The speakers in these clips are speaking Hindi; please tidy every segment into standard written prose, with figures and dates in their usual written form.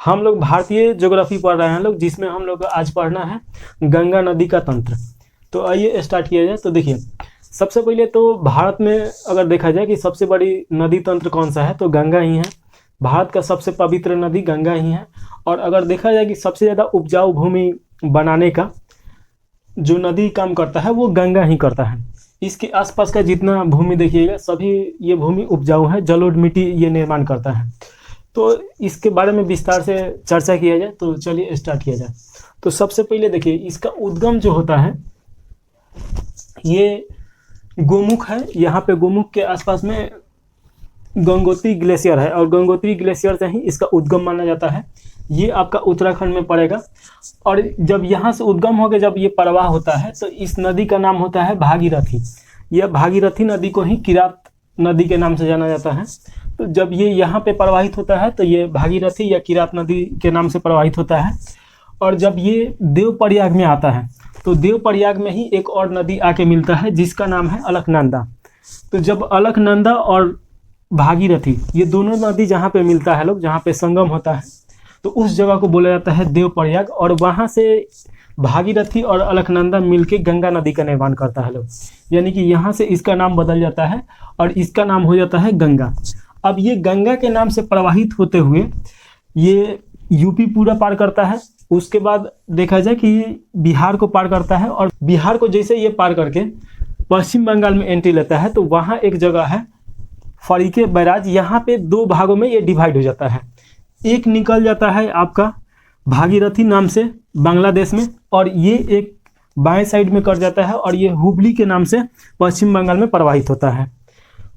हम लोग भारतीय ज्योग्राफी पढ़ रहे हैं लोग, जिसमें हम लोग आज पढ़ना है गंगा नदी का तंत्र। तो आइए स्टार्ट किया जाए। तो देखिए, सबसे पहले तो भारत में अगर देखा जाए कि सबसे बड़ी नदी तंत्र कौन सा है, तो गंगा ही है। भारत का सबसे पवित्र नदी गंगा ही है। और अगर देखा जाए कि सबसे ज़्यादा उपजाऊ भूमि बनाने का जो नदी काम करता है वो गंगा ही करता है। इसके आसपास का जितना भूमि देखिएगा, सभी ये भूमि उपजाऊ है, जलोढ़ मिट्टी ये निर्माण करता है। तो इसके बारे में विस्तार से चर्चा किया जाए, तो चलिए स्टार्ट किया जाए। तो सबसे पहले देखिए, इसका उद्गम जो होता है ये गोमुख है। यहाँ पे गोमुख के आसपास में गंगोत्री ग्लेशियर है, और गंगोत्री ग्लेशियर से ही इसका उद्गम माना जाता है। ये आपका उत्तराखंड में पड़ेगा। और जब यहाँ से उद्गम होकर जब ये प्रवाह होता है, तो इस नदी का नाम होता है भागीरथी। यह भागीरथी नदी को ही किरात नदी के नाम से जाना जाता है। तो जब ये यहाँ पे प्रवाहित होता है, तो ये भागीरथी या किरात नदी के नाम से प्रवाहित होता है। और जब ये देवप्रयाग में आता है, तो देवप्रयाग में ही एक और नदी आके मिलता है, जिसका नाम है अलकनंदा। तो जब अलकनंदा और भागीरथी ये दोनों नदी जहाँ पे मिलता है लोग, जहाँ पे संगम होता है, तो उस जगह को बोला जाता है देवप्रयाग। और वहाँ से भागीरथी और अलकनंदा मिलके गंगा नदी का निर्माण करता है लोग, यानी कि यहाँ से इसका नाम बदल जाता है और इसका नाम हो जाता है गंगा। अब ये गंगा के नाम से प्रवाहित होते हुए ये यूपी पूरा पार करता है। उसके बाद देखा जाए कि बिहार को पार करता है, और बिहार को जैसे ये पार करके पश्चिम बंगाल में एंट्री लेता है, तो वहाँ एक जगह है फरीके बैराज। यहाँ पे दो भागों में ये डिवाइड हो जाता है। एक निकल जाता है आपका भागीरथी नाम से बांग्लादेश में, और ये एक बाएं साइड में कर जाता है, और ये हुबली के नाम से पश्चिम बंगाल में प्रवाहित होता है।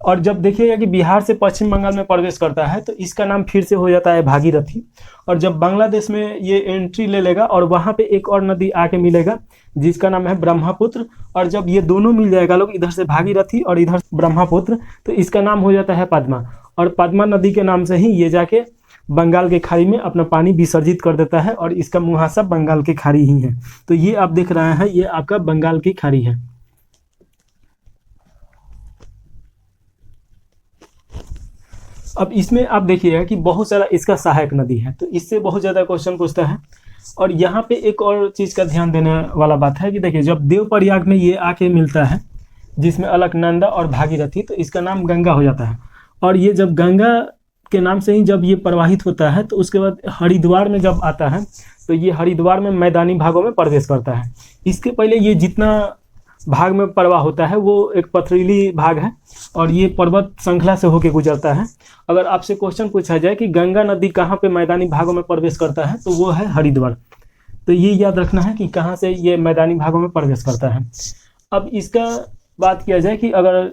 और जब देखिएगा कि बिहार से पश्चिम बंगाल में प्रवेश करता है, तो इसका नाम फिर से हो जाता है भागीरथी। और जब बांग्लादेश में ये एंट्री ले लेगा, और वहाँ पे एक और नदी आके मिलेगा जिसका नाम है ब्रह्मपुत्र। और जब ये दोनों मिल जाएगा लोग, इधर से भागीरथी और इधर ब्रह्मपुत्र, तो इसका नाम हो जाता है पद्मा। और पद्मा नदी के नाम से ही ये जाके बंगाल के खाड़ी में अपना पानी विसर्जित कर देता है, और इसका मुहासा बंगाल की खाड़ी ही है। तो ये आप देख रहे हैं, ये आपका बंगाल की खाड़ी है। अब इसमें आप देखिएगा कि बहुत सारा इसका सहायक नदी है, तो इससे बहुत ज़्यादा क्वेश्चन पूछता है। और यहाँ पे एक और चीज़ का ध्यान देने वाला बात है कि देखिए, जब देवप्रयाग में ये आके मिलता है जिसमें अलकनंदा और भागीरथी, तो इसका नाम गंगा हो जाता है। और ये जब गंगा के नाम से ही जब ये प्रवाहित होता है, तो उसके बाद हरिद्वार में जब आता है, तो ये हरिद्वार में मैदानी भागों में प्रवेश करता है। इसके पहले ये जितना भाग में प्रवाह होता है वो एक पथरीली भाग है, और ये पर्वत श्रृंखला से होकर गुजरता है। अगर आपसे क्वेश्चन पूछा जाए कि गंगा नदी कहाँ पे मैदानी भागों में प्रवेश करता है, तो वो है हरिद्वार। तो ये याद रखना है कि कहाँ से ये मैदानी भागों में प्रवेश करता है। अब इसका बात किया जाए कि अगर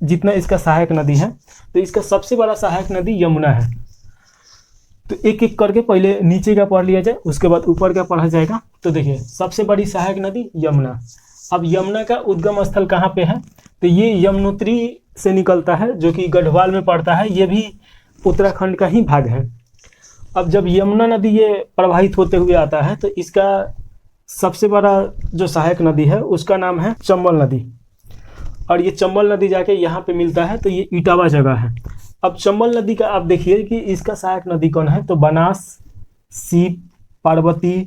जितना इसका सहायक नदी है, तो इसका सबसे बड़ा सहायक नदी यमुना है। तो एक एक करके पहले नीचे का पढ़ लिया जाए, उसके बाद ऊपर का पढ़ा जाएगा। तो देखिए, सबसे बड़ी सहायक नदी यमुना। अब यमुना का उद्गम स्थल कहाँ पे है, तो ये यमुनोत्री से निकलता है, जो कि गढ़वाल में पड़ता है। ये भी उत्तराखंड का ही भाग है। अब जब यमुना नदी ये प्रवाहित होते हुए आता है, तो इसका सबसे बड़ा जो सहायक नदी है उसका नाम है चंबल नदी। और ये चंबल नदी जाके यहाँ पे मिलता है, तो ये इटावा जगह है। अब चंबल नदी का आप देखिए कि इसका सहायक नदी कौन है, तो बनास, सीप, पार्वती,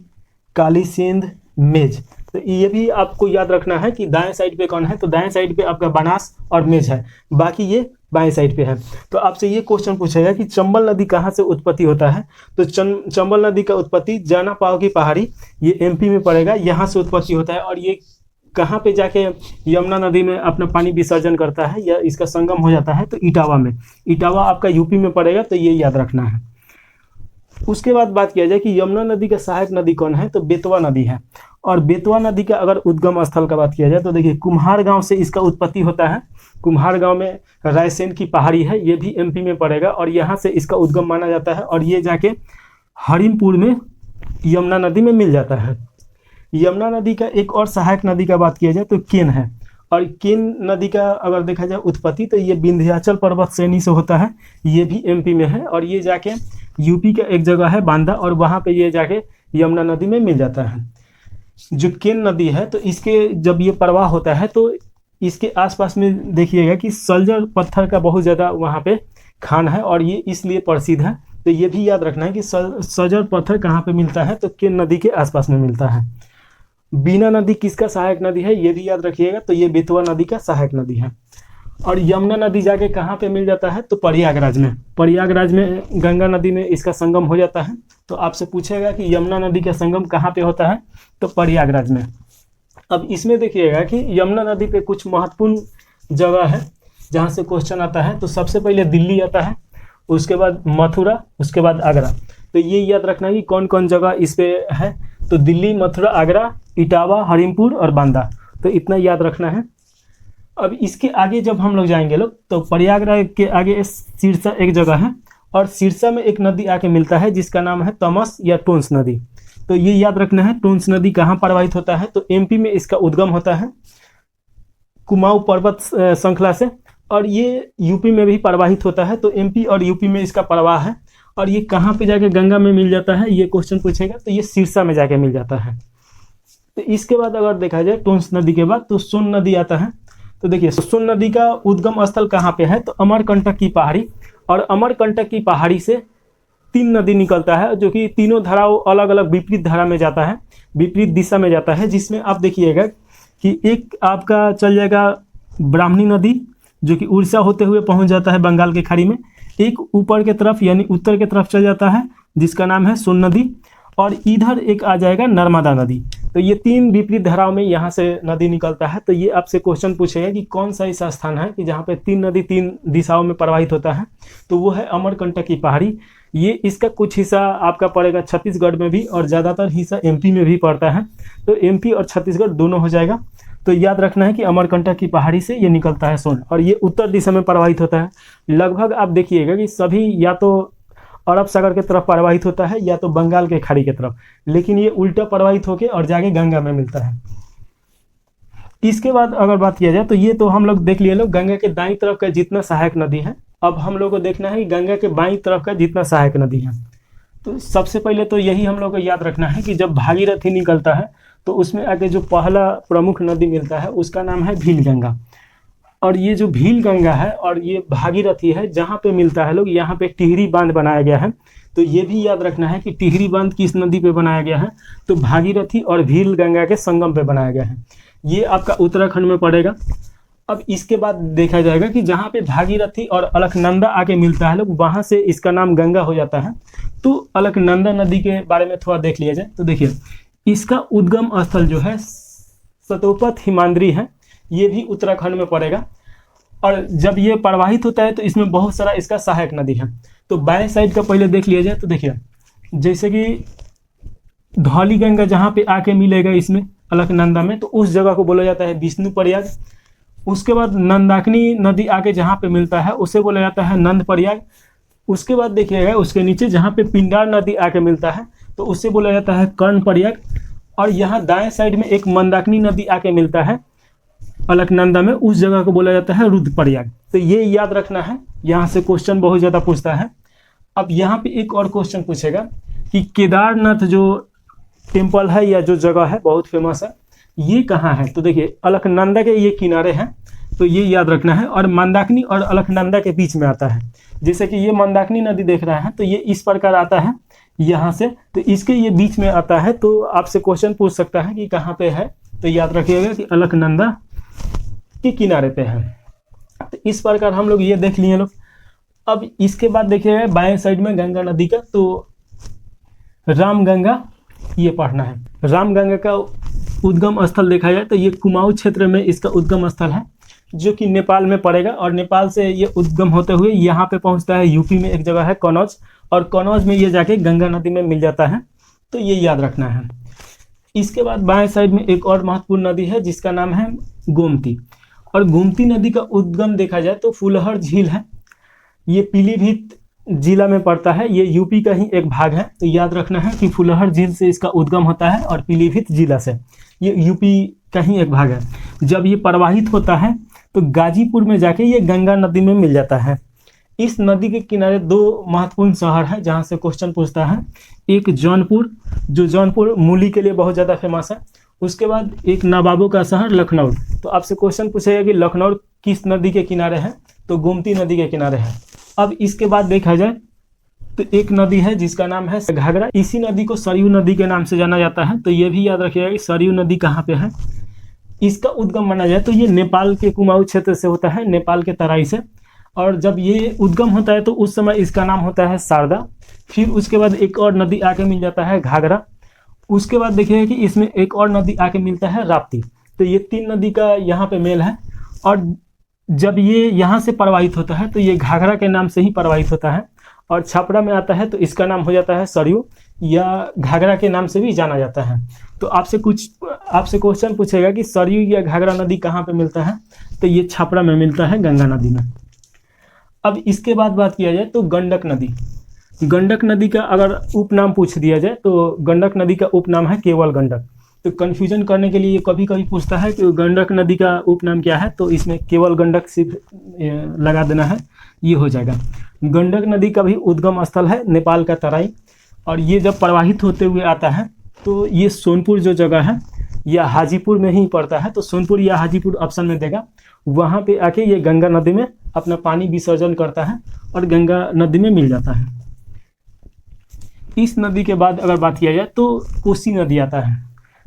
काली सिंध, मेज। तो ये भी आपको याद रखना है कि दाएं साइड पे कौन है, तो दाएं साइड पे आपका बनास और मेज है, बाकी ये बाएं साइड पे है। तो आपसे ये क्वेश्चन पूछेगा कि चंबल नदी कहाँ से उत्पत्ति होता है, तो चंबल नदी का उत्पत्ति जाना पाव की पहाड़ी, ये एमपी में पड़ेगा, यहाँ से उत्पत्ति होता है। और ये कहाँ पे जाके यमुना नदी में अपना पानी विसर्जन करता है या इसका संगम हो जाता है, तो इटावा में। इटावा आपका यूपी में पड़ेगा, तो ये याद रखना है। उसके बाद बात किया जाए कि यमुना नदी का सहायक नदी कौन है, तो बेतवा नदी है। और बेतवा नदी का अगर उद्गम स्थल का बात किया जाए, तो देखिए, कुम्हार गांव से इसका उत्पत्ति होता है। कुम्हार गांव में रायसेन की पहाड़ी है, ये भी एमपी में पड़ेगा, और यहाँ से इसका उद्गम माना जाता है। और ये जाके हरिमपुर में यमुना नदी में मिल जाता है। यमुना नदी का एक और सहायक नदी का बात किया जाए तो केन है। और केन नदी का अगर देखा जाए उत्पत्ति, तो ये विंध्याचल पर्वत श्रेणी से होता है, ये भी एमपी में है। और ये जाके यूपी का एक जगह है बांदा, और वहाँ पे ये जाके यमुना नदी में मिल जाता है। जो केन नदी है, तो इसके जब ये प्रवाह होता है, तो इसके आसपास में देखिएगा कि सल्जर पत्थर का बहुत ज़्यादा वहाँ पे खान है, और ये इसलिए प्रसिद्ध है तो ये भी याद रखना है कि सजर पत्थर कहाँ पे मिलता है, तो किन नदी के आसपास में मिलता है। बीना नदी किसका सहायक नदी है, ये भी याद रखिएगा, तो ये बेतवा नदी का सहायक नदी है। और यमुना नदी जाके कहाँ पे मिल जाता है, तो प्रयागराज में। प्रयागराज में गंगा नदी में इसका संगम हो जाता है। तो आपसे पूछेगा कि यमुना नदी का संगम कहाँ पे होता है, तो प्रयागराज में। अब इसमें देखिएगा कि यमुना नदी पे कुछ महत्वपूर्ण जगह है जहाँ से क्वेश्चन आता है। तो सबसे पहले दिल्ली आता है, उसके बाद मथुरा, उसके बाद आगरा। तो ये याद रखना है कि कौन कौन जगह इस पे है, तो दिल्ली, मथुरा, आगरा, इटावा, हरिमपुर और बांदा। तो इतना याद रखना है। अब इसके आगे जब हम लोग जाएंगे लोग, तो प्रयागराज के आगे सिरसा एक जगह है, और सिरसा में एक नदी आके मिलता है जिसका नाम है तमस या टोंस नदी। तो ये याद रखना है, टोंस नदी कहाँ प्रवाहित होता है, तो एमपी में इसका उद्गम होता है कुमाऊं पर्वत श्रृंखला से, और ये यूपी में भी प्रवाहित होता है। तो एमपी और यूपी में इसका प्रवाह है। और ये कहाँ पे जाके गंगा में मिल जाता है, ये क्वेश्चन पूछेगा, तो ये सिरसा में जाके मिल जाता है। तो इसके बाद अगर देखा जाए टोंस नदी के बाद, तो सोन नदी आता है। तो देखिए सोन नदी का उद्गम स्थल कहाँ पे है, तो अमरकंटक की पहाड़ी। और अमरकंटक की पहाड़ी से 3 नदी निकलता है, जो कि तीनों धाराओं अलग अलग विपरीत धारा में जाता है, विपरीत दिशा में जाता है। जिसमें आप देखिएगा कि एक आपका चल जाएगा ब्राह्मणी नदी, जो कि उड़ीसा होते हुए पहुंच जाता है बंगाल के खाड़ी में। एक ऊपर के तरफ यानी उत्तर के तरफ चल जाता है, जिसका नाम है सोन नदी। और इधर एक आ जाएगा नर्मदा नदी। तो ये 3 विपरीत धाराओं में यहाँ से नदी निकलता है। तो ये आपसे क्वेश्चन पूछेगा कि कौन सा ऐसा स्थान है कि जहाँ पे 3 नदी 3 दिशाओं में प्रवाहित होता है, तो वो है अमरकंटक की पहाड़ी। ये इसका कुछ हिस्सा आपका पड़ेगा छत्तीसगढ़ में भी, और ज़्यादातर हिस्सा एमपी में भी पड़ता है। तो एमपी और छत्तीसगढ़ दोनों हो जाएगा। तो याद रखना है कि अमरकंटक की पहाड़ी से ये निकलता है सोन, और ये उत्तर दिशा में प्रवाहित होता है। लगभग आप देखिएगा कि सभी या तो अरब सागर के तरफ प्रवाहित होता है या तो बंगाल के खाड़ी की तरफ, लेकिन ये उल्टा प्रवाहित होकर और जाके गंगा में मिलता है। इसके बाद अगर बात किया जाए, तो ये तो हम लोग देख लिए लोग गंगा के दाईं तरफ का जितना सहायक नदी है। अब हम लोग को देखना है कि गंगा के बाईं तरफ का जितना सहायक नदी है। तो सबसे पहले तो यही हम लोग को याद रखना है कि जब भागीरथी निकलता है, तो उसमें आगे जो पहला प्रमुख नदी मिलता है उसका नाम है भीलगंगा। और ये जो भीलगंगा है और ये भागीरथी है, जहाँ पे मिलता है लोग, यहाँ पे टिहरी बांध बनाया गया है। तो ये भी याद रखना है कि टिहरी बांध किस नदी पे बनाया गया है, तो भागीरथी और भीलगंगा के संगम पे बनाया गया है। ये आपका उत्तराखंड में पड़ेगा। अब इसके बाद देखा जाएगा कि जहाँ पे भागीरथी और अलकनंदा आके मिलता है लोग, वहाँ से इसका नाम गंगा हो जाता है। तो अलकनंदा नदी के बारे में थोड़ा देख लिया जाए। तो देखिए इसका उद्गम स्थल जो है सतोपथ हिमाद्री है, ये भी उत्तराखंड में पड़ेगा। और जब ये प्रवाहित होता है तो इसमें बहुत सारा इसका सहायक नदी है। तो बाएं साइड का पहले देख लिया जाए। तो देखिए जैसे कि धौली गंगा जहाँ पे आके मिलेगा इसमें अलकनंदा में, तो उस जगह को बोला जाता है विष्णु प्रयाग। उसके बाद नंदाकिनी नदी आके जहाँ पे मिलता है उसे बोला जाता है नंद प्रयाग। उसके बाद देखिएगा उसके नीचे जहाँ पे पिंडार नदी आके मिलता है तो उसे बोला जाता है कर्ण प्रयाग। और यहाँ दाएं साइड में एक मंदाकिनी नदी आके मिलता है अलकनंदा में, उस जगह को बोला जाता है रुद्रप्रयाग। तो ये याद रखना है, यहाँ से क्वेश्चन बहुत ज़्यादा पूछता है। अब यहाँ पे एक और क्वेश्चन पूछेगा कि केदारनाथ जो टेम्पल है या जो जगह है बहुत फेमस है, ये कहाँ है। तो देखिए अलकनंदा के ये किनारे हैं, तो ये याद रखना है। और मंदाकिनी और अलकनंदा के बीच में आता है। जैसे कि ये मंदाकिनी नदी देख रहा है, तो ये इस प्रकार आता है यहाँ से, तो इसके ये बीच में आता है। तो आपसे क्वेश्चन पूछ सकता है कि कहाँ पे है, तो याद रखिएगा कि अलकनंदा के किनारे पे है। तो इस प्रकार हम लोग ये देख लिए लोग। अब इसके बाद देखिएगा बाएं साइड में गंगा नदी का, तो रामगंगा ये पढ़ना है। रामगंगा का उद्गम स्थल देखा जाए तो ये कुमाऊं क्षेत्र में इसका उद्गम स्थल है, जो कि नेपाल में पड़ेगा। और नेपाल से ये उद्गम होते हुए यहाँ पे पहुँचता है यूपी में एक जगह है कनौज, और कनौज में ये जाके गंगा नदी में मिल जाता है। तो ये याद रखना है। इसके बाद बाएं साइड में एक और महत्वपूर्ण नदी है जिसका नाम है गोमती। और गोमती नदी का उद्गम देखा जाए तो फुलहर झील है, ये पीलीभीत जिला में पड़ता है, ये यूपी का ही एक भाग है। तो याद रखना है कि फुलहर झील से इसका उद्गम होता है और पीलीभीत जिला से, ये यूपी का ही एक भाग है। जब ये प्रवाहित होता है तो गाजीपुर में जाके ये गंगा नदी में मिल जाता है। इस नदी के किनारे 2 महत्वपूर्ण शहर है जहाँ से क्वेश्चन पूछता है। एक जौनपुर, जो जौनपुर मूली के लिए बहुत ज़्यादा फेमस है। उसके बाद एक नवाबों का शहर लखनऊ। तो आपसे क्वेश्चन पूछेगा कि लखनऊ किस नदी के किनारे है, तो गोमती नदी के किनारे है। अब इसके बाद देखा जाए तो एक नदी है जिसका नाम है घाघरा, इसी नदी को सरयू नदी के नाम से जाना जाता है। तो ये भी याद रखिएगा कि सरयू नदी कहाँ पे है। इसका उद्गम माना जाए तो ये नेपाल के कुमाऊं क्षेत्र से होता है, नेपाल के तराई से। और जब ये उद्गम होता है तो उस समय इसका नाम होता है शारदा। फिर उसके बाद एक और नदी आके मिल जाता है घाघरा। उसके बाद देखिएगा कि इसमें एक और नदी आके मिलता है राप्ती। तो ये 3 नदी का यहाँ पे मेल है। और जब ये यहाँ से प्रवाहित होता है तो ये घाघरा के नाम से ही प्रवाहित होता है, और छपरा में आता है तो इसका नाम हो जाता है सरयू, या घाघरा के नाम से भी जाना जाता है। तो आपसे क्वेश्चन पूछेगा कि सरयू या घाघरा नदी कहाँ पे मिलता है, तो ये छपरा में मिलता है, गंगा नदी में। अब इसके बाद बात किया जाए तो गंडक नदी। गंडक नदी का अगर उपनाम पूछ दिया जाए तो गंडक नदी का उपनाम है केवल गंडक। तो कन्फ्यूजन करने के लिए कभी कभी पूछता है कि गंडक नदी का उपनाम क्या है, तो इसमें केवल गंडक सिर्फ लगा देना है, ये हो जाएगा। गंडक नदी का भी उद्गम स्थल है नेपाल का तराई, और ये जब प्रवाहित होते हुए आता है तो ये सोनपुर जो जगह है या हाजीपुर में ही पड़ता है। तो सोनपुर या हाजीपुर ऑप्शन में देगा, वहाँ पे आके ये गंगा नदी में अपना पानी विसर्जन करता है और गंगा नदी में मिल जाता है। इस नदी के बाद अगर बात किया जाए तो कोसी नदी आता है।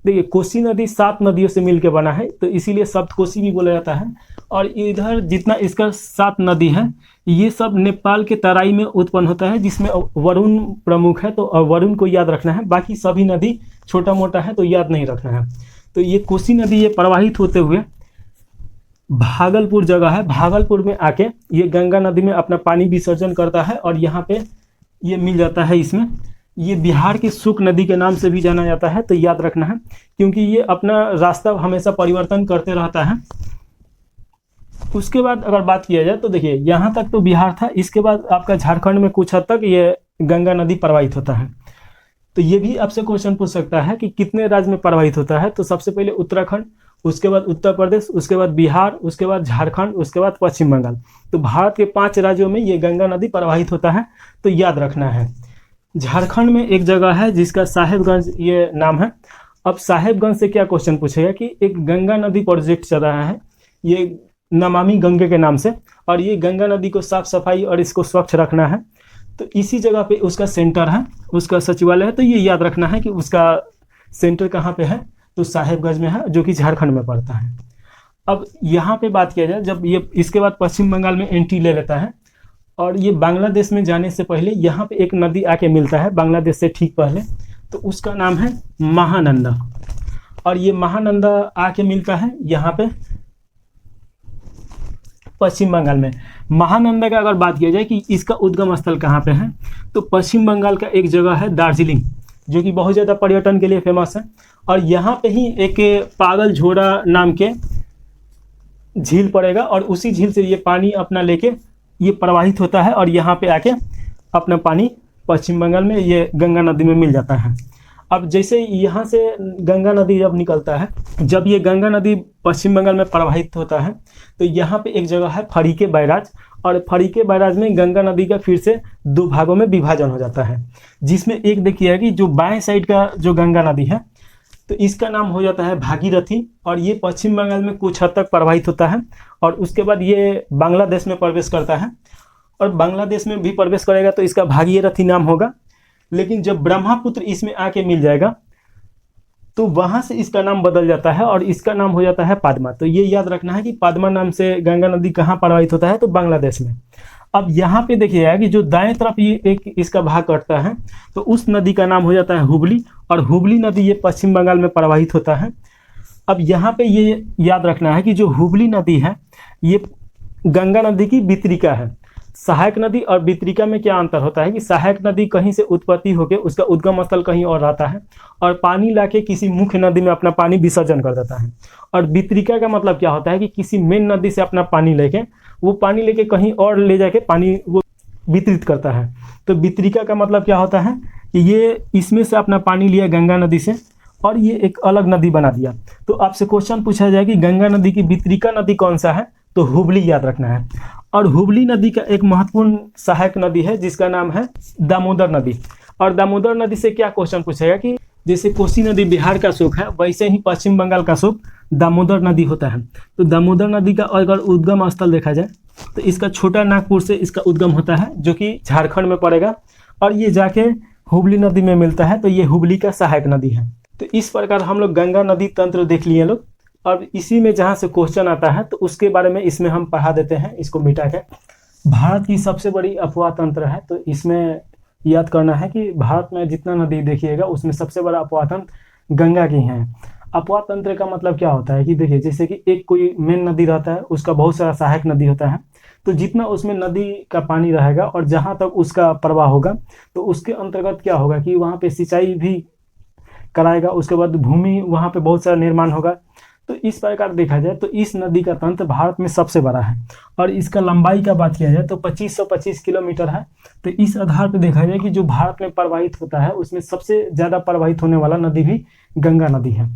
देखिए कोसी नदी 7 नदियों से मिलकर बना है, तो इसीलिए सप्तकोसी भी बोला जाता है। और इधर जितना इसका 7 नदी है ये सब नेपाल के तराई में उत्पन्न होता है, जिसमें वरुण प्रमुख है, तो वरुण को याद रखना है। बाकी सभी नदी छोटा मोटा है तो याद नहीं रखना है। तो ये कोसी नदी ये प्रवाहित होते हुए भागलपुर जगह है, भागलपुर में आके ये गंगा नदी में अपना पानी विसर्जन करता है और यहाँ पे ये मिल जाता है इसमें। ये बिहार की शुक नदी के नाम से भी जाना जाता है, तो याद रखना है, क्योंकि ये अपना रास्ता हमेशा परिवर्तन करते रहता है। उसके बाद अगर बात किया जाए तो देखिए यहाँ तक तो बिहार था, इसके बाद आपका झारखंड में कुछ हद तक ये गंगा नदी प्रवाहित होता है। तो ये भी आपसे क्वेश्चन पूछ सकता है कि कितने राज्य में प्रवाहित होता है। तो सबसे पहले उत्तराखंड, उसके बाद उत्तर प्रदेश, उसके बाद बिहार, उसके बाद झारखंड, उसके बाद पश्चिम बंगाल। तो भारत के 5 राज्यों में ये गंगा नदी प्रवाहित होता है, तो याद रखना है। झारखंड में एक जगह है जिसका साहेबगंज ये नाम है। अब साहेबगंज से क्या क्वेश्चन पूछेगा कि एक गंगा नदी प्रोजेक्ट चल रहा है, ये नमामि गंगे के नाम से, और ये गंगा नदी को साफ सफाई और इसको स्वच्छ रखना है। तो इसी जगह पे उसका सेंटर है, उसका सचिवालय है। तो ये याद रखना है कि उसका सेंटर कहाँ पे है, तो साहेबगंज में है, जो कि झारखंड में पड़ता है। अब यहाँ पे बात किया जाए, जब ये इसके बाद पश्चिम बंगाल में एंट्री ले लेता है और ये बांग्लादेश में जाने से पहले यहाँ पे एक नदी आके मिलता है बांग्लादेश से ठीक पहले, तो उसका नाम है महानंदा। और ये महानंदा आके मिलता है यहाँ पे पश्चिम बंगाल में। महानंदा का अगर बात किया जाए कि इसका उद्गम स्थल कहाँ पे है, तो पश्चिम बंगाल का एक जगह है दार्जिलिंग, जो कि बहुत ज़्यादा पर्यटन के लिए फेमस है। और यहाँ पे ही एक पागल झोड़ा नाम के झील पड़ेगा, और उसी झील से ये पानी अपना लेके ये प्रवाहित होता है और यहाँ पे आके अपना पानी पश्चिम बंगाल में ये गंगा नदी में मिल जाता है। अब जैसे यहाँ से गंगा नदी जब निकलता है, जब ये गंगा नदी पश्चिम बंगाल में प्रवाहित होता है, तो यहाँ पे एक जगह है फरीके बैराज, और फरीके बैराज में गंगा नदी का फिर से 2 भागों में विभाजन हो जाता है, जिसमें एक देखिए कि जो बाएं साइड का जो गंगा नदी है, तो इसका नाम हो जाता है भागीरथी, और ये पश्चिम बंगाल में कुछ हद तक प्रवाहित होता है, और उसके बाद ये बांग्लादेश में प्रवेश करता है, और बांग्लादेश में भी प्रवेश करेगा तो इसका भागीरथी नाम होगा। लेकिन जब ब्रह्मपुत्र इसमें आके मिल जाएगा तो वहाँ से इसका नाम बदल जाता है और इसका नाम हो जाता है पादमा। तो ये याद रखना है कि पादमा नाम से गंगा नदी कहाँ प्रवाहित होता है, तो बांग्लादेश में। अब यहाँ पे देखिएगा कि जो दाएं तरफ ये एक इसका भाग कटता है, तो उस नदी का नाम हो जाता है हुबली, और हुबली नदी ये पश्चिम बंगाल में प्रवाहित होता है। अब यहाँ पे ये याद रखना है कि जो हुबली नदी है ये गंगा नदी की वितरिका है। सहायक नदी और वितरिका में क्या अंतर होता है कि सहायक नदी कहीं से उत्पत्ति होकर उसका उद्गम स्थल कहीं और रहता है और पानी लाके किसी मुख्य नदी में अपना पानी विसर्जन कर देता है, और वितरिका का मतलब क्या होता है कि किसी मेन नदी से अपना पानी लेके वो पानी लेके कहीं और ले जाके पानी वो वितरित करता है। तो वितरिका का मतलब क्या होता है कि ये इसमें से अपना पानी लिया गंगा नदी से और ये एक अलग नदी बना दिया। तो आपसे क्वेश्चन पूछा जाए कि गंगा नदी की वितरिका नदी कौन सा है, तो हुबली याद रखना है। और हुबली नदी का एक महत्वपूर्ण सहायक नदी है जिसका नाम है दामोदर नदी। और दामोदर नदी से क्या क्वेश्चन पूछेगा कि जैसे कोसी नदी बिहार का शोक है, वैसे ही पश्चिम बंगाल का शोक दामोदर नदी होता है। तो दामोदर नदी का अगर उद्गम स्थल देखा जाए तो इसका छोटा नागपुर से इसका उद्गम होता है, जो कि झारखंड में पड़ेगा, और ये जाके हुगली नदी में मिलता है, तो ये हुगली का सहायक नदी है। तो इस प्रकार हम लोग गंगा नदी तंत्र देख लिए लोग। और इसी में जहाँ से क्वेश्चन आता है तो उसके बारे में इसमें हम पढ़ा देते हैं, इसको मिटा के। भारत की सबसे बड़ी अपवाह तंत्र है, तो इसमें याद करना है कि भारत में जितना नदी देखिएगा उसमें सबसे बड़ा अपवाह तंत्र गंगा की है। अपवाह तंत्र का मतलब क्या होता है कि देखिए, जैसे कि एक कोई मेन नदी रहता है, उसका बहुत सारा सहायक नदी होता है, तो जितना उसमें नदी का पानी रहेगा और जहाँ तक उसका प्रवाह होगा, तो उसके अंतर्गत क्या होगा कि वहाँ पे सिंचाई भी कराएगा, उसके बाद भूमि वहाँ पे बहुत सारा निर्माण होगा। तो इस प्रकार देखा जाए तो इस नदी का तंत्र भारत में सबसे बड़ा है, और इसका लंबाई का बात किया जाए तो 2525 किलोमीटर है। तो इस आधार पर देखा जाए कि जो भारत में प्रवाहित होता है उसमें सबसे ज़्यादा प्रवाहित होने वाला नदी भी गंगा नदी है।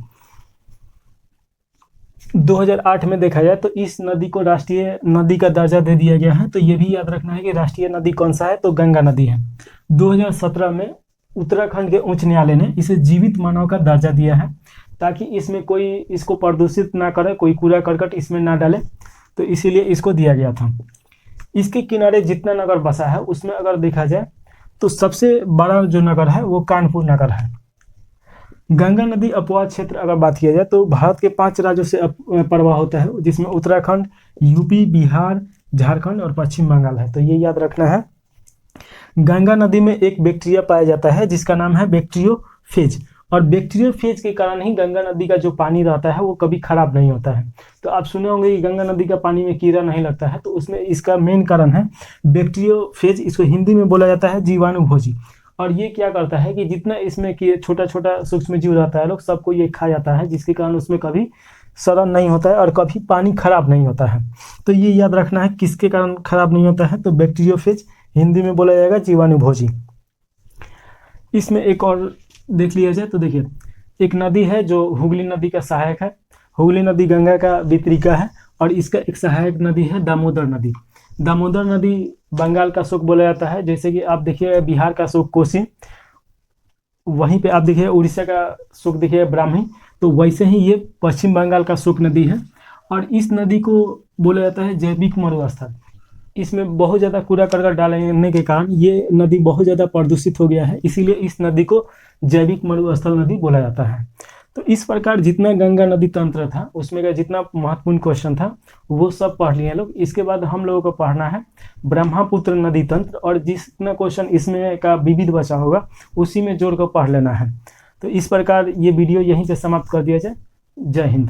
2008 में देखा जाए तो इस नदी को राष्ट्रीय नदी का दर्जा दे दिया गया है। तो ये भी याद रखना है कि राष्ट्रीय नदी कौन सा है, तो गंगा नदी है। 2017 में उत्तराखंड के उच्च न्यायालय ने इसे जीवित मानव का दर्जा दिया है, ताकि इसमें कोई इसको प्रदूषित ना करे, कोई कूड़ा करकट इसमें ना डाले, तो इसीलिए इसको दिया गया था। इसके किनारे जितना नगर बसा है उसमें अगर देखा जाए तो सबसे बड़ा जो नगर है वो कानपुर नगर है। गंगा नदी अपवाह क्षेत्र अगर बात किया जाए तो भारत के 5 राज्यों से प्रवाह होता है, जिसमें उत्तराखंड, यूपी, बिहार, झारखंड और पश्चिम बंगाल है। तो ये याद रखना है। गंगा नदी में एक बैक्टीरिया पाया जाता है जिसका नाम है बैक्टीरियोफेज, और बैक्टीरियोफेज के कारण ही गंगा नदी का जो पानी रहता है वो कभी खराब नहीं होता है। तो आप सुने होंगे कि गंगा नदी का पानी में कीड़ा नहीं लगता है, तो उसमें इसका मेन कारण है बैक्टीरियोफेज। इसको हिंदी में बोला जाता है जीवाणुभोजी। और ये क्या करता है कि जितना इसमें कि छोटा छोटा सूक्ष्म जीव रहता है लोग, सबको ये खा जाता है, जिसके कारण उसमें कभी सड़न नहीं होता है और कभी पानी खराब नहीं होता है। तो ये याद रखना है किसके कारण खराब नहीं होता है, तो बैक्टीरियोफेज, हिंदी में बोला जाएगा जीवाणुभोजी। इसमें एक और देख लिया जाए तो देखिए, एक नदी है जो हुगली नदी का सहायक है। हुगली नदी गंगा का वितरिका है, और इसका एक सहायक नदी है दामोदर नदी। दामोदर नदी बंगाल का शोक बोला जाता है। जैसे कि आप देखिए बिहार का शोक कोसी, वहीं पे आप देखिए उड़ीसा का शोक देखिए ब्राह्मी, तो वैसे ही ये पश्चिम बंगाल का शोक नदी है। और इस नदी को बोला जाता है जैविक मरुस्थल। इसमें बहुत ज़्यादा कूड़ा करकट डालने के कारण ये नदी बहुत ज़्यादा प्रदूषित हो गया है, इसीलिए इस नदी को जैविक मरुस्थल नदी बोला जाता है। तो इस प्रकार जितना गंगा नदी तंत्र था उसमें का जितना महत्वपूर्ण क्वेश्चन था वो सब पढ़ लिए लोग। इसके बाद हम लोगों को पढ़ना है ब्रह्मपुत्र नदी तंत्र, और जितना क्वेश्चन इसमें का विविध बचा होगा उसी में जोड़ कर पढ़ लेना है। तो इस प्रकार ये वीडियो यहीं से समाप्त कर दिया जाए। जय हिंद।